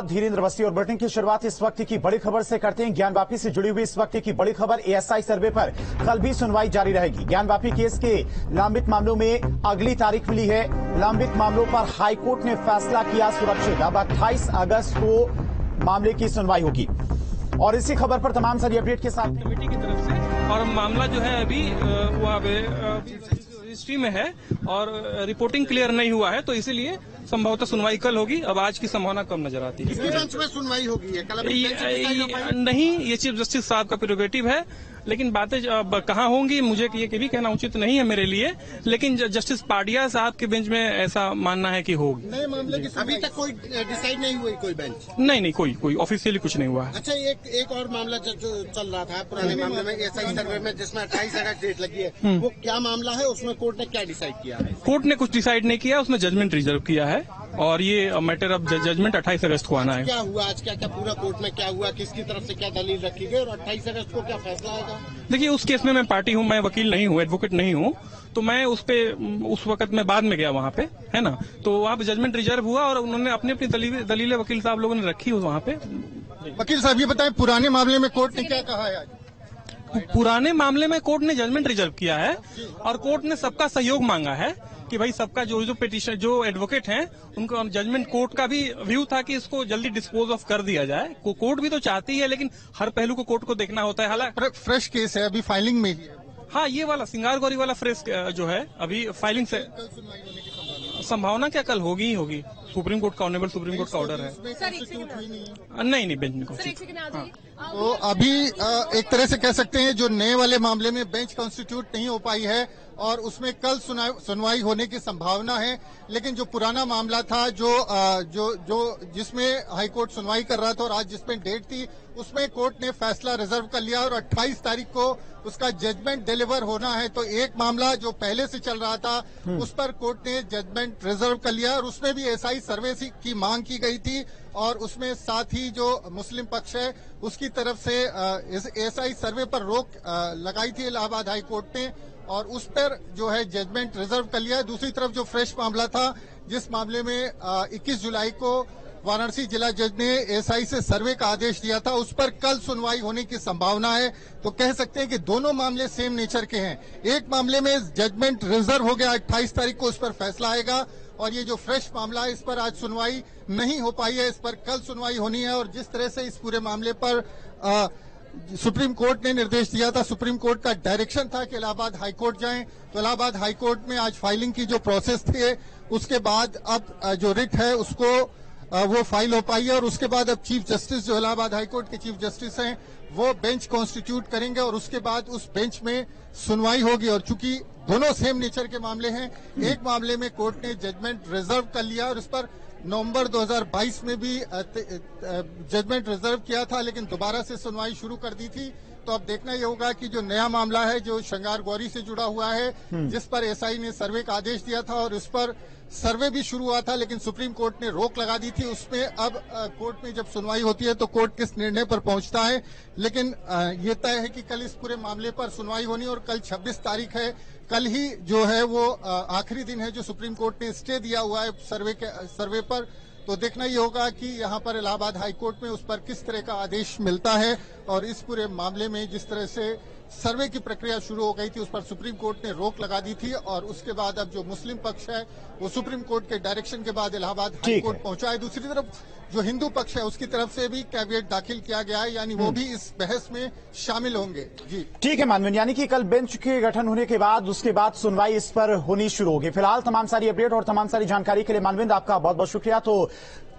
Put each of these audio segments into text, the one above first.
धन्यवाद धीरेन्द्र अवस्थी। और बुलेटिन की शुरुआत इस वक्त की बड़ी खबर से करते हैं। ज्ञानवापी से जुड़ी हुई इस वक्त की बड़ी खबर, एएसआई सर्वे पर कल भी सुनवाई जारी रहेगी। ज्ञानवापी केस के लंबित मामलों में अगली तारीख मिली है। लंबित मामलों पर हाईकोर्ट ने फैसला किया सुरक्षित। अब 28 अगस्त को मामले की सुनवाई होगी। और इसी खबर पर तमाम सारी अपडेट के साथ कमेटी की तरफ से, और मामला जो है अभी वहाँ पे रजिस्ट्री में है और रिपोर्टिंग क्लियर नहीं हुआ है, तो इसीलिए संभवतः सुनवाई कल होगी। अब आज की संभावना कम नजर आती है। किसके बेंच में सुनवाई होगी? नहीं, ये चीफ जस्टिस साहब का प्रेरोगेटिव है, लेकिन बातें कहाँ होंगी मुझे ये भी कहना उचित नहीं है मेरे लिए। लेकिन जस्टिस पाडिया साहब के बेंच में ऐसा मानना है कि होगी। नए मामले की अभी तक कोई डिसाइड नहीं हुई कोई बेंच? नहीं, कोई ऑफिशियली कुछ नहीं हुआ है। अच्छा, एक और मामला जो चल रहा था पुराने मामले में, एएसआई सर्वे में, जिसमें 28 अगस्त डेट लगी है, वो क्या मामला है? उसमें कोर्ट ने क्या डिसाइड किया है? कोर्ट ने कुछ डिसाइड नहीं किया, उसमें जजमेंट रिजर्व किया है और ये मैटर ऑफ जजमेंट 28 अगस्त को आना है। क्या हुआ आज? क्या पूरा कोर्ट में क्या हुआ? किसकी तरफ से क्या दलील रखी गई और 28 अगस्त को क्या फैसला आएगा? देखिए, उस केस में मैं पार्टी हूँ, मैं वकील नहीं हूँ, एडवोकेट नहीं हूँ, तो मैं उस वक्त में बाद में गया वहाँ पे, है ना। तो वहाँ पे जजमेंट रिजर्व हुआ और उन्होंने अपनी दलीलें वकील साहब लोगों ने रखी वहाँ पे। वकील साहब ये बताएं, पुराने मामले में कोर्ट ने क्या कहा है आज? पुराने मामले में कोर्ट ने जजमेंट रिजर्व किया है और कोर्ट ने सबका सहयोग मांगा है कि भाई सबका जो पिटीशन जो एडवोकेट हैं उनको जजमेंट, कोर्ट का भी व्यू था कि इसको जल्दी डिस्पोज ऑफ कर दिया जाए। कोर्ट भी तो चाहती है, लेकिन हर पहलू को कोर्ट को देखना होता है। हालांकि फ्रेश केस है, अभी फाइलिंग में ही है। हाँ, ये वाला सिंगारगौरी वाला फ्रेश जो है अभी फाइलिंग से संभावना क्या कल होगी ही होगी। सुप्रीम कोर्ट का, ऑनरेबल सुप्रीम कोर्ट का ऑर्डर है। नहीं, बेंच में तो अभी एक तरह से कह सकते हैं जो नए वाले मामले में बेंच कॉन्स्टिट्यूट नहीं हो पाई है और उसमें कल सुनवाई होने की संभावना है। लेकिन जो पुराना मामला था जो जिसमें हाईकोर्ट सुनवाई कर रहा था और आज जिसमें डेट थी, उसमें कोर्ट ने फैसला रिजर्व कर लिया और 28 तारीख को उसका जजमेंट डिलीवर होना है। तो एक मामला जो पहले से चल रहा था उस पर कोर्ट ने जजमेंट रिजर्व कर लिया और उसमें भी एएसआई सर्वे की मांग की गई थी और उसमें साथ ही जो मुस्लिम पक्ष है उसकी तरफ से एएसआई सर्वे पर रोक लगाई थी इलाहाबाद हाई कोर्ट ने और उस पर जो है जजमेंट रिजर्व कर लिया है। दूसरी तरफ जो फ्रेश मामला था, जिस मामले में 21 जुलाई को वाराणसी जिला जज ने एएसआई से सर्वे का आदेश दिया था, उस पर कल सुनवाई होने की संभावना है। तो कह सकते हैं कि दोनों मामले सेम नेचर के हैं। एक मामले में जजमेंट रिजर्व हो गया, 28 तारीख को उस पर फैसला आएगा और ये जो फ्रेश मामला है इस पर आज सुनवाई नहीं हो पाई है, इस पर कल सुनवाई होनी है। और जिस तरह से इस पूरे मामले पर सुप्रीम कोर्ट ने निर्देश दिया था, सुप्रीम कोर्ट का डायरेक्शन था कि इलाहाबाद हाईकोर्ट जाएं, तो इलाहाबाद हाईकोर्ट में आज फाइलिंग की जो प्रोसेस थी उसके बाद अब जो रिट है उसको वो फाइल हो पाई है और उसके बाद अब चीफ जस्टिस जो इलाहाबाद हाईकोर्ट के चीफ जस्टिस हैं वो बेंच कॉन्स्टिट्यूट करेंगे और उसके बाद उस बेंच में सुनवाई होगी। और चूंकि दोनों सेम नेचर के मामले हैं, एक मामले में कोर्ट ने जजमेंट रिजर्व कर लिया और उस पर नवंबर 2022 में भी जजमेंट रिजर्व किया था, लेकिन दोबारा से सुनवाई शुरू कर दी थी। तो अब देखना ये होगा कि जो नया मामला है जो श्रृंगारगौरी से जुड़ा हुआ है, जिस पर एएसआई ने सर्वे का आदेश दिया था और उस पर सर्वे भी शुरू हुआ था लेकिन सुप्रीम कोर्ट ने रोक लगा दी थी, उसमें अब कोर्ट में जब सुनवाई होती है तो कोर्ट किस निर्णय पर पहुंचता है। लेकिन ये तय है कि कल इस पूरे मामले पर सुनवाई होनी और कल 26 तारीख है। कल ही जो है वो आखिरी दिन है जो सुप्रीम कोर्ट ने स्टे दिया हुआ है सर्वे पर। तो देखना ये होगा कि यहाँ पर इलाहाबाद हाईकोर्ट में उस पर किस तरह का आदेश मिलता है और इस पूरे मामले में जिस तरह से सर्वे की प्रक्रिया शुरू हो गई थी उस पर सुप्रीम कोर्ट ने रोक लगा दी थी और उसके बाद अब जो मुस्लिम पक्ष है वो सुप्रीम कोर्ट के डायरेक्शन के बाद इलाहाबाद हाईकोर्ट पहुंचा है। दूसरी तरफ जो हिंदू पक्ष है उसकी तरफ से भी कैविएट दाखिल किया गया है, यानी वो भी इस बहस में शामिल होंगे। जी ठीक है मानवीन, यानी कि कल बेंच के गठन होने के बाद उसके बाद सुनवाई इस पर होनी शुरू होगी। फिलहाल तमाम सारी अपडेट और तमाम सारी जानकारी के लिए मानविंद आपका बहुत बहुत शुक्रिया। तो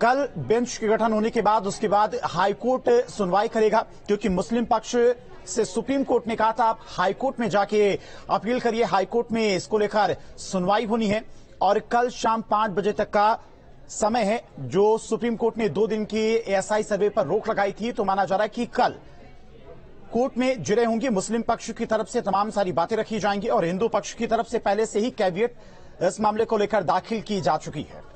कल बेंच के गठन होने के बाद उसके बाद हाईकोर्ट सुनवाई करेगा, क्योंकि मुस्लिम पक्ष से सुप्रीम कोर्ट ने कहा था आप हाईकोर्ट में जाके अपील करिए, हाईकोर्ट में इसको लेकर सुनवाई होनी है और कल शाम 5 बजे तक का समय है जो सुप्रीम कोर्ट ने 2 दिन की एएसआई सर्वे पर रोक लगाई थी। तो माना जा रहा है कि कल कोर्ट में जुड़े होंगे, मुस्लिम पक्ष की तरफ से तमाम सारी बातें रखी जाएंगी और हिंदू पक्ष की तरफ से पहले से ही कैविएट इस मामले को लेकर दाखिल की जा चुकी है।